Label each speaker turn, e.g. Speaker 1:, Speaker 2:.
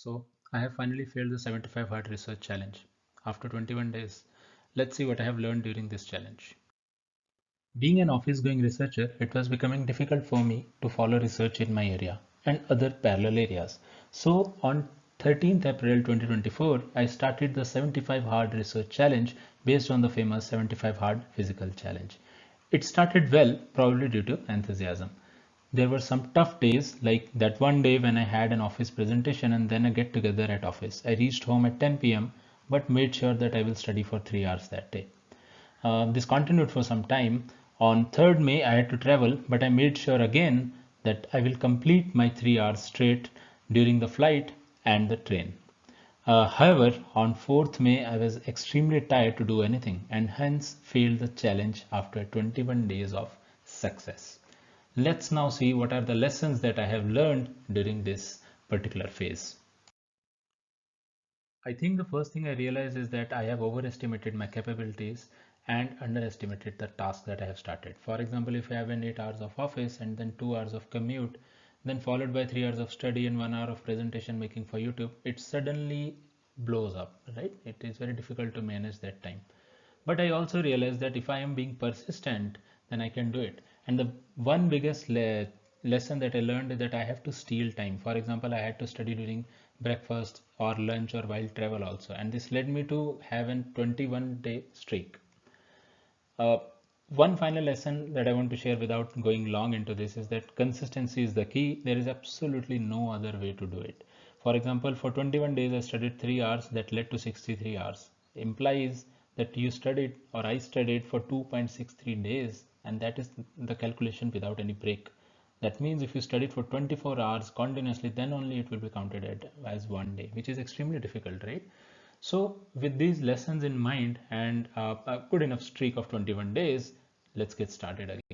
Speaker 1: So I have finally failed the 75 hard research challenge. After 21 days, let's see what I have learned during this challenge. Being an office going researcher, it was becoming difficult for me to follow research in my area and other parallel areas. So on 13th April 2024, I started the 75 hard research challenge based on the famous 75 hard physical challenge. It started well, probably due to enthusiasm. There were some tough days, like that one day when I had an office presentation and then a get together at office. I reached home at 10 p.m. but made sure that I will study for 3 hours that day. This continued for some time. On 3rd May, I had to travel, but I made sure again that I will complete my 3 hours straight during the flight and the train. However, on 4th May, I was extremely tired to do anything and hence failed the challenge after 21 days of success. Let's now see what are the lessons that I have learned during this particular phase. I think the first thing I realized is that I have overestimated my capabilities and underestimated the task that I have started. For example, if I have an 8 hours of office and then 2 hours of commute, then followed by 3 hours of study and 1 hour of presentation making for YouTube, it suddenly blows up, right? It is very difficult to manage that time. But I also realized that if I am being persistent, then I can do it. And the one biggest lesson that I learned is that I have to steal time. For example, I had to study during breakfast or lunch or while travel also. And this led me to have a 21-day streak. Uh, One final lesson that I want to share without going long into this is that consistency is the key. There is absolutely no other way to do it. For example, for 21 days, I studied 3 hours that led to 63 hours. Implies that you studied or I studied for 2.63 days, and that is the calculation without any break. That means if you studied for 24 hours continuously, then only it will be counted as one day, which is extremely difficult, right? So with these lessons in mind and a good enough streak of 21 days, let's get started again.